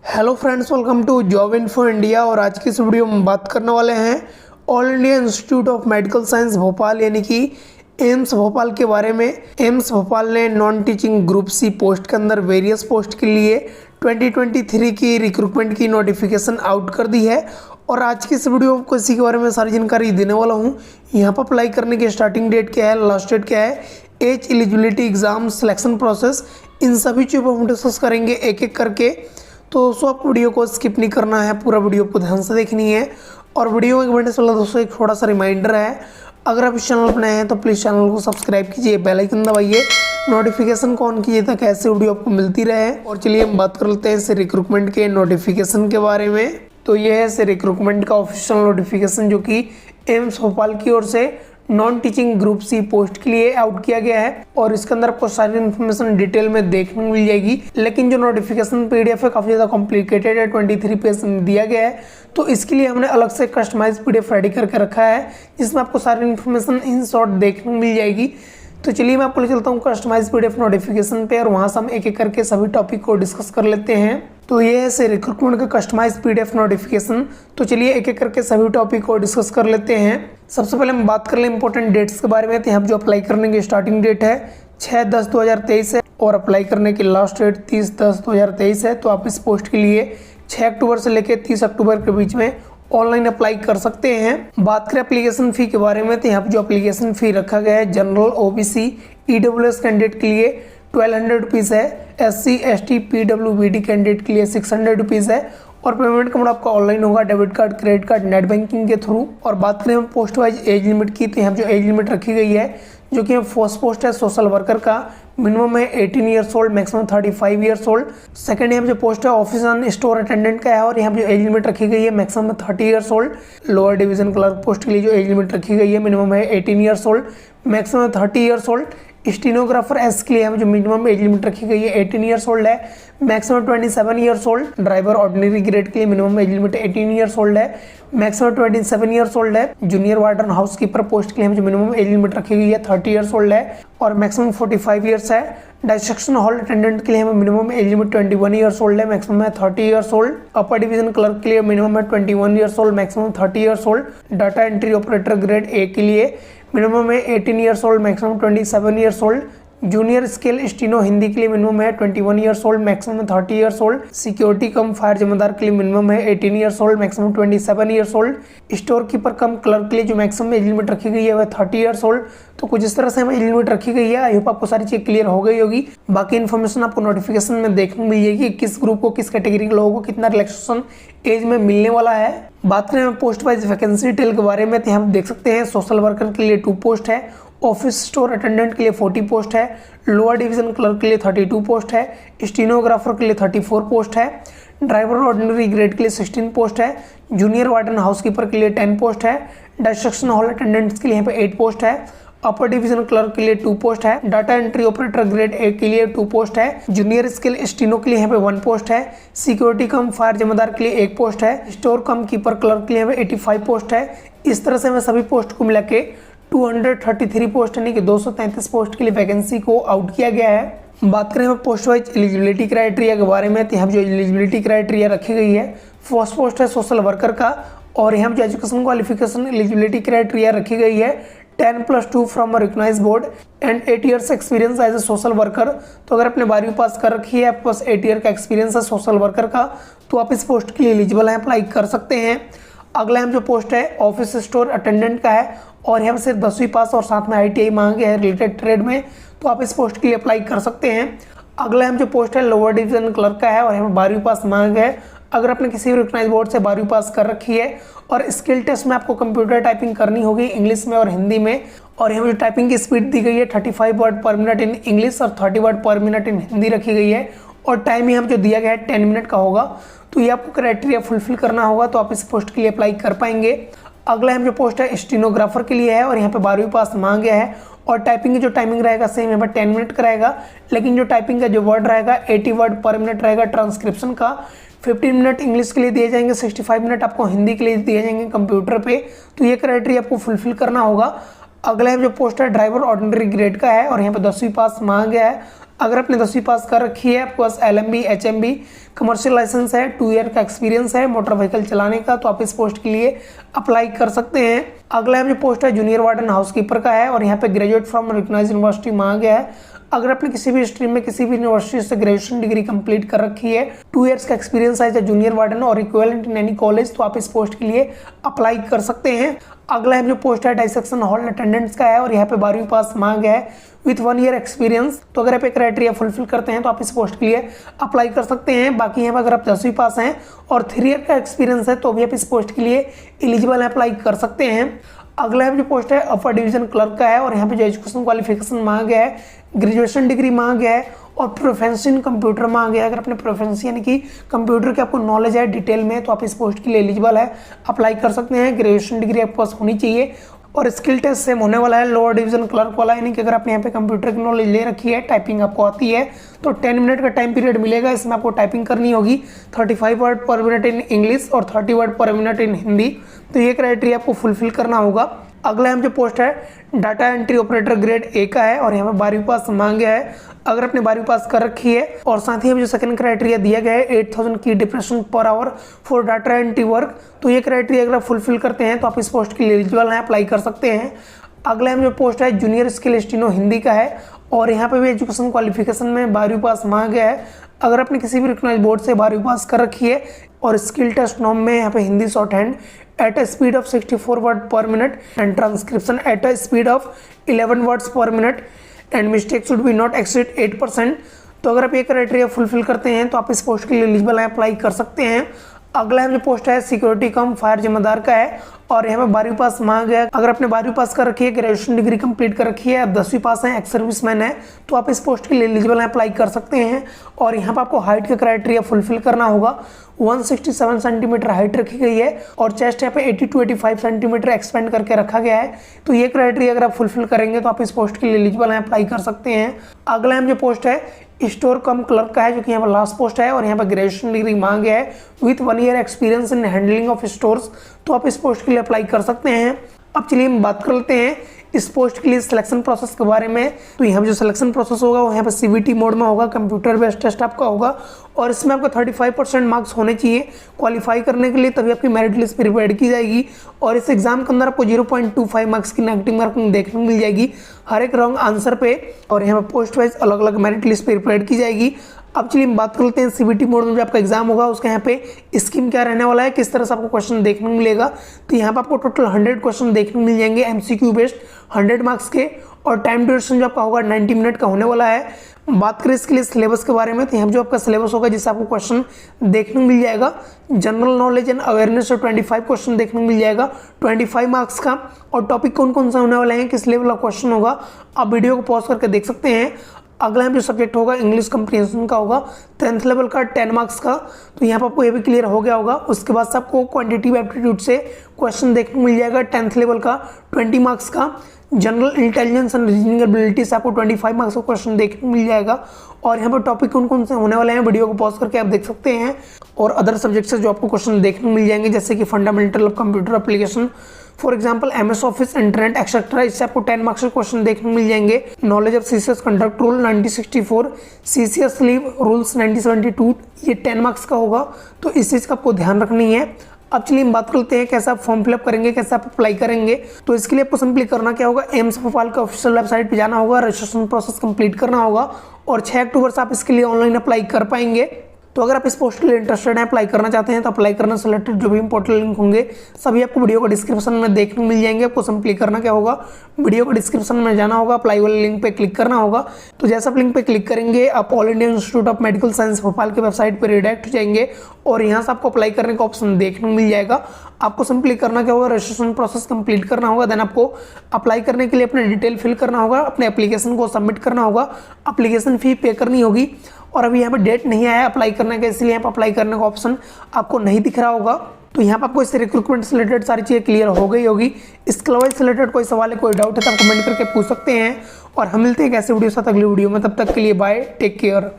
Hello friends, welcome to job info India. और आज की इस वीडियो में हम बात करने वाले हैं all India institute of medical science Bhopal यानी कि एम्स भोपाल के बारे में। एम्स भोपाल ने non teaching group C post के अंदर वेरियस पोस्ट के लिए 2023 की रिक्रूटमेंट की नोटिफिकेशन आउट कर दी है। और आज की इस वीडियो को इसी के बारे में सारी जानकारी देने वाला हूँ। यहाँ पर अप्लाई करने की स्टार्टिंग डेट क्या है, लास्ट डेट क्या है, age eligibility, exam, selection process, इन सभी चीज़ों पर हम डिस्कस करेंगे एक एक करके। तो दोस्तों आप वीडियो को स्किप नहीं करना है, पूरा वीडियो को ध्यान से देखनी है। और वीडियो में बढ़ने से पहले दोस्तों एक थोड़ा सा रिमाइंडर है, अगर आप इस चैनल पर नए हैं तो प्लीज़ चैनल को सब्सक्राइब कीजिए, बेल आइकन दबाइए, नोटिफिकेशन को ऑन कीजिए ताकि ऐसे वीडियो आपको मिलती रहे। और चलिए हम बात कर लेते हैं इस रिक्रूटमेंट के नोटिफिकेशन के बारे में। तो ये है इस रिक्रूटमेंट का ऑफिशियल नोटिफिकेशन जो कि एम्स भोपाल की ओर से non teaching group C post के लिए आउट किया गया है। और इसके अंदर आपको सारी इन्फॉर्मेशन डिटेल में देखने को मिल जाएगी। लेकिन जो नोटिफिकेशन पीडीएफ है काफ़ी ज़्यादा कॉम्प्लिकेटेड है, 23 पेज में दिया गया है। तो इसके लिए हमने अलग से कस्टमाइज पीडीएफ रेडी करके रखा है जिसमें आपको सारी इन्फॉर्मेशन इन शॉर्ट देखने को मिल जाएगी। तो चलिए मैं आपको ले चलता हूँ कस्टमाइज पीडीएफ नोटिफिकेशन पे और वहाँ से हम एक एक करके सभी टॉपिक को डिस्कस कर लेते हैं। तो ये है रिक्रूटमेंट का कस्टमाइज पीडीएफ नोटिफिकेशन। तो चलिए एक एक करके सभी टॉपिक को डिस्कस कर लेते हैं। सबसे पहले हम बात कर लें इंपॉर्टेंट डेट्स के बारे में। तो यहाँ जो अप्लाई करने की स्टार्टिंग डेट है 6/10/2023 है और अप्लाई करने की लास्ट डेट 30/10/2023 है। तो आप इस पोस्ट के लिए 6 अक्टूबर से लेकर 30 अक्टूबर के बीच में ऑनलाइन अप्लाई कर सकते हैं। बात करें एप्लीकेशन फ़ी के बारे में तो यहाँ पर जो एप्लीकेशन फ़ी रखा गया है जनरल, ओबीसी, ईडब्ल्यूएस कैंडिडेट के लिए 1200 रुपीज़ है, SC, ST, PWBD कैंडिडेट के लिए 600 रुपीज़ है। और पेमेंट का मोड आपका ऑनलाइन होगा, debit card, credit card, net banking के थ्रू। और बात करें हम पोस्ट वाइज एज लिमिट की तो यहाँ जो एज लिमिट रखी गई है जो कि फर्स्ट पोस्ट है सोशल वर्कर का, मिनिमम है 18 years old, maximum 35 years old. Second यहाँ जो पोस्ट है ऑफिस एंड स्टोर अटेंडेंट का है और यहाँ जो एज लिमिट रखी गई है maximum 30 years old. Lower division clerk post के लिए जो एज लिमिट रखी गई है मिनिमम है 18 years old, maximum 30 years old. Stenographer S के लिए हमें जो मिनिमम एज लिमिट रखी गई है 18 ईयर्स ओल्ड है, maximum 27 years old. Driver ordinary grade के लिए minimum age limit 18 years old है, मैक्सिमम 27 ईयर्स ओल्ड है। Junior warden house keeper post के लिए हमें जो मिनिमम एज लिमिट रखी गई है 30 ईयर्स ओल्ड है और मैक्सिमम 45 ईयर्स है। डाइसेक्शन हॉल अटेंडेंट के लिए हमें minimum age limit 21 years old है, मैक्सिमम है 30 years old. Upper division clerk के लिए मिनिमम है 21 years old, maximum 30 years old. Data entry operator grade A के लिए मिनिमम है 18 years old, maximum 27 years old. Junior scale steno Hindi के लिए मिनिमम है 21 years old, maximum 30 years old. Security cum fire जिम्मेदार के लिए मिनिमम है 18 years old, maximum 27 years old. Store keeper cum clerk के लिए जो मैक्सिमम एज लिमिट रखी गई है वह 30 ईयर्स ओल्ड। तो कुछ इस तरह से हमें एज लिमिट रखी गई है। आई होप आपको सारी चीज़ क्लियर हो गई होगी। बाकी इन्फॉर्मेशन आपको नोटिफिकेशन में देखने को मिल जाएगी किस ग्रुप को, किस कैटेगरी के लोगों को कितना रिलैक्सेशन एज में मिलने वाला है। बात करें पोस्ट वाइज वैकेंसी डिटेल के बारे में तो हम देख सकते हैं सोशल वर्कर के लिए 2 पोस्ट है, ऑफिस स्टोर अटेंडेंट के लिए 40 पोस्ट है, लोअर डिवीजन क्लर्क के लिए 32 पोस्ट है, स्टीनोग्राफर के लिए 34 पोस्ट है, ड्राइवर ऑर्डिनरी ग्रेड के लिए 16 पोस्ट है, जूनियर वार्डन हाउसकीपर के लिए 10 पोस्ट है, डाइसेक्शन हॉल अटेंडेंट्स के लिए यहाँ पे 8 पोस्ट है, अपर डिवीजन क्लर्क के लिए 2 पोस्ट है, data entry operator grade A के लिए 2 पोस्ट है, जूनियर स्केल स्टीनो के लिए यहाँ पे 1 पोस्ट है, सिक्योरिटी कम फायर जिम्मेदार के लिए 1 पोस्ट है, स्टोर कम कीपर क्लर्क के लिए यहाँ पे 85 पोस्ट है। इस तरह से हमें सभी पोस्ट को मिला के 233 पोस्ट यानी कि 233 पोस्ट के लिए वैकेंसी को आउट किया गया है। बात करें हम पोस्ट वाइज एलिजिबिलिटी क्राइटेरिया के बारे में तो यहाँ जो एलिजिबिलिटी क्राइटेरिया रखी गई है फर्स्ट पोस्ट है सोशल वर्कर का और यहाँ जो एजुकेशन क्वालिफिकेशन एलिजिबिलिटी क्राइटेरिया रखी गई है 10+2 from a recognised board and 8 years experience as a social worker. तो अगर आपने 12वीं पास कर रखी है, आपके पास 8 ईयर का एक्सपीरियंस है सोशल वर्कर का, तो आप इस पोस्ट के लिए एलिजिबल हैं, अप्लाई कर सकते हैं। अगला हम जो पोस्ट है ऑफिस स्टोर अटेंडेंट का है और यहाँ सिर्फ 10वीं पास और साथ में ITI मांगे है रिलेटेड ट्रेड में, तो आप इस पोस्ट के लिए अप्लाई कर सकते हैं। अगला हम जो पोस्ट है लोअर डिवीजन क्लर्क का है और यहाँ 12वीं पास मांग है। अगर आपने किसी भी रिकॉग्नाइज्ड बोर्ड से 12वीं पास कर रखी है और स्किल टेस्ट में आपको कंप्यूटर टाइपिंग करनी होगी इंग्लिश में और हिंदी में, और यहाँ जो टाइपिंग की स्पीड दी गई है 35 वर्ड पर मिनट इन इंग्लिश और 30 वर्ड पर मिनट इन हिंदी रखी गई है और टाइम यहाँ जो दिया गया है 10 मिनट का होगा। तो ये आपको क्राइटेरिया फुलफिल करना होगा तो आप इस पोस्ट के लिए अप्लाई कर पाएंगे। अगला हम जो पोस्ट है स्टीनोग्राफर के लिए है और यहाँ पे 12वीं पास मांग गया है और टाइपिंग की जो टाइमिंग रहेगा सेम यहाँ पर 10 मिनट का रहेगा, लेकिन जो टाइपिंग का जो वर्ड रहेगा 80 वर्ड पर मिनट रहेगा। ट्रांसक्रिप्शन का 15 मिनट इंग्लिश के लिए दिए जाएंगे, 65 मिनट आपको हिंदी के लिए दिए जाएंगे कंप्यूटर पे। तो ये क्राइटेरिया आपको फुलफिल करना होगा। अगला जो पोस्ट है ड्राइवर ऑर्डिनरी ग्रेड का है और यहाँ पे 10वीं पास मांगा गया है। अगर आपने 10वीं पास कर रखी है, आपके पास LMB HMB कमर्शियल लाइसेंस है, 2 ईयर का एक्सपीरियंस है मोटर व्हीकल चलाने का, तो आप इस पोस्ट के लिए अप्लाई कर सकते हैं। अगला जो पोस्ट है जूनियर वार्डन हाउसकीपर का है और यहाँ पे ग्रेजुएट फ्रॉम रिकॉग्नाइज्ड यूनिवर्सिटी मांगा गया है। अगर आपने किसी भी स्ट्रीम में किसी भी यूनिवर्सिटी से ग्रेजुएशन डिग्री कंप्लीट कर रखी है, 2 इयर्स का एक्सपीरियंस है चाहे जूनियर वार्डन और इक्विवेलेंट इन एनी कॉलेज, तो आप इस पोस्ट के लिए अप्लाई कर सकते हैं। अगला जो पोस्ट है डाइसेक्शन हॉल अटेंडेंट्स का है और यहाँ पे 12वीं पास मांगा गया है विथ 1 ईयर एक्सपीरियंस। तो अगर आप एक क्राइटेरिया फुलफिल करते हैं तो आप इस पोस्ट के लिए अप्लाई कर सकते हैं। बाकी यहाँ पर अगर आप 10वीं पास हैं और 3 ईयर का एक्सपीरियंस है तो भी आप इस पोस्ट के लिए एलिजिबल अप्लाई कर सकते हैं। अगला जो पोस्ट है अपर डिवीजन क्लर्क का है और यहाँ पे जो एजुकेशन क्वालिफिकेशन मांगा गया है, ग्रेजुएशन डिग्री मांगा गया है और प्रोफेंसी इन कंप्यूटर मांगा गया है। अगर अपने प्रोफेंसी यानी कि कंप्यूटर की आपको नॉलेज है डिटेल में, तो आप इस पोस्ट के लिए एलिजिबल है, अप्लाई कर सकते हैं। ग्रेजुएशन डिग्री आपके पास होनी चाहिए और स्किल टेस्ट सेम होने वाला है लोअर डिवीजन क्लर्क वाला, यानी कि अगर आपने यहाँ पे कंप्यूटर की नॉलेज ले रखी है, टाइपिंग आपको आती है, तो 10 मिनट का टाइम पीरियड मिलेगा। इसमें आपको टाइपिंग करनी होगी 35 वर्ड पर मिनट इन इंग्लिश और 30 वर्ड पर मिनट इन हिंदी। तो ये क्राइटेरिया आपको फुलफिल करना होगा। अगला जो पोस्ट है data entry operator grade A का है और यहाँ पे 12वीं पास मांगा गया है। अगर आपने 12वीं पास कर रखी है और साथ ही जो सेकंड क्राइटेरिया दिया गया है 8000 की depression per hour for data entry work, तो ये क्राइटेरिया अगर आप फुलफिल करते हैं तो आप इस पोस्ट के लिए एलिजिबल हैं, अप्लाई कर सकते हैं। अगला जो पोस्ट है जूनियर स्किल स्टेनो हिंदी का है और यहाँ पे भी एजुकेशन क्वालिफिकेशन में 12वीं पास मांगा गया है। अगर आपने किसी भी रिकॉग्नाइज्ड बोर्ड से 12वीं पास कर रखी है और स्किल टेस्ट नॉर्म में यहाँ पे Hindi short hand at a speed of 64 word per minute and transcription at a speed of 11 words per minute and mistake should be not exceed 8%, तो अगर आप ये क्राइटेरिया फुलफिल करते हैं तो आप इस पोस्ट के लिए एलिजिबल हैं, अप्लाई कर सकते हैं। अगला जो पोस्ट है सिक्योरिटी कम फायर जिम्मेदार का है और यहाँ पे 12वीं पास मांगा गया है। अगर आपने 12वीं पास कर रखी है, ग्रेजुएशन डिग्री कंप्लीट कर रखी है, आप 10वीं पास हैं, एक्स सर्विसमैन है, तो आप इस पोस्ट के लिए एलिजिबल हैं, अप्लाई कर सकते हैं। और यहाँ पे आपको हाइट का क्राइटेरिया फुलफिल करना होगा। 167 सेंटीमीटर हाइट रखी गई है और चेस्ट यहाँ पे 80 to 85 सेंटीमीटर एक्सपेंड करके रखा गया है। तो ये क्राइटेरिया अगर आप फुलफिल करेंगे तो आप इस पोस्ट के लिए एलिजिबल हैं, अप्लाई कर सकते हैं। अगला जो पोस्ट है स्टोर कम क्लर्क का है, जो कि यहाँ पर लास्ट पोस्ट है और यहाँ पर ग्रेजुएशन डिग्री मांगा गया है with 1 year experience in handling of stores, तो आप इस पोस्ट के लिए अप्लाई कर सकते हैं। अब चलिए हम बात कर लेते हैं इस पोस्ट के लिए सिलेक्शन प्रोसेस के बारे में। तो यहाँ पे जो सिलेक्शन प्रोसेस होगा वो यहाँ पे CBT मोड में होगा, कंप्यूटर बेस्ड टेस्ट आपका होगा और इसमें आपका 35% मार्क्स होने चाहिए क्वालिफाई करने के लिए, तभी आपकी मेरिट लिस्ट प्रिपेयर की जाएगी। और इस एग्जाम के अंदर आपको 0.25 मार्क्स की नेगेटिव मार्किंग देखने को मिल जाएगी हर एक रॉन्ग आंसर पे और यहाँ पे पोस्ट वाइज अलग अलग मेरिट लिस्ट प्रिपेयर की जाएगी। अब चलिए हम बात करते हैं CBT मोड में जो आपका एग्जाम होगा उसका यहाँ पे स्कीम क्या रहने वाला है, किस तरह से आपको क्वेश्चन देखने को मिलेगा। तो यहाँ पे आपको टोटल 100 क्वेश्चन देखने को मिल जाएंगे MCQ बेस्ड 100 मार्क्स के और टाइम ड्यूरेशन जो आपका होगा 90 मिनट का होने वाला है। बात करें इसके लिए सिलेबस के बारे में, तो यहाँ जो आपका सिलेबस होगा जिससे आपको क्वेश्चन देखने को मिल जाएगा, जनरल नॉलेज एंड अवेयरनेस से 25 क्वेश्चन देखने को मिल जाएगा 25 मार्क्स का। और टॉपिक कौन कौन सा होने वाला है, किस लेवल का क्वेश्चन होगा, आप वीडियो को पॉज करके देख सकते हैं। अगला जो सब्जेक्ट होगा इंग्लिश कंप्रीहेंशन का होगा 10th लेवल का 10 मार्क्स का, तो यहाँ पर आपको ये भी क्लियर हो गया होगा। उसके बाद से आपको क्वांटिटेटिव एप्टीट्यूड से क्वेश्चन देखने को मिल जाएगा 10th लेवल का 20 मार्क्स का। General intelligence and reasoning ability से आपको 25 मार्क्स का क्वेश्चन देखने को मिल जाएगा। और यहाँ पर टॉपिक कौन कौन से होने वाले हैं वीडियो को पॉज करके आप देख सकते हैं। और अदर सब्जेक्ट से जो आपको क्वेश्चन देखने को मिल जाएंगे जैसे कि fundamental of computer application, for example MS office, internet etcetera, इससे आपको 10 मार्क्स के क्वेश्चन देखने को मिल जाएंगे। Knowledge of CCS conduct rule 1964, CCS leave rules 1972, ये 10 मार्क्स का होगा, तो इस चीज़ का आपको ध्यान रखनी है। अब चलिए हम बात करते हैं कैसे आप फॉर्म फिलअप करेंगे, कैसे आप अप्लाई करेंगे। तो इसके लिए आपको सिंपली करना क्या होगा, एम्स भोपाल के ऑफिशियल वेबसाइट पे जाना होगा, रजिस्ट्रेशन प्रोसेस कंप्लीट करना होगा और 6 अक्टूबर से आप इसके लिए ऑनलाइन अप्लाई कर पाएंगे। तो अगर आप इस पोस्ट के लिए इंटरेस्टेड हैं, अप्लाई करना चाहते हैं, तो अप्लाई करना से रिलेटेड जो भी इंपॉर्टेंट लिंक होंगे सभी आपको वीडियो को डिस्क्रिप्शन में देखने को मिल जाएंगे। आपको सिंपली करना क्या होगा, वीडियो को डिस्क्रिप्शन में जाना होगा, अप्लाई वाले लिंक पे क्लिक करना होगा। तो जैसा आप लिंक पे क्लिक करेंगे आप all India institute of medical science Bhopal के वेबसाइट पर रिडायरेक्ट हो जाएंगे और यहाँ से आपको अप्लाई करने का ऑप्शन देखने को मिल जाएगा। आपको सिंपली करना क्या होगा, रजिस्ट्रेशन प्रोसेस कंप्लीट करना होगा, देन आपको अप्लाई करने के लिए अपने डिटेल फिल करना होगा, अपने एप्लीकेशन को सबमिट करना होगा, एप्लीकेशन फी पे करनी होगी। और अभी यहाँ पे डेट नहीं आया अप्लाई करने का, इसलिए यहाँ पे अप्लाई करने का ऑप्शन आपको नहीं दिख रहा होगा। तो यहाँ पे आपको इससे रिक्रूटमेंट से रिलेटेड सारी चीज़ें क्लियर हो गई होगी। इसके अलावा इससे रिलेटेड कोई सवाल है, कोई डाउट है तो आप कमेंट करके पूछ सकते हैं। और हम मिलते हैं एक ऐसे वीडियो के साथ अगली वीडियो में, तब तक के लिए बाय, टेक केयर।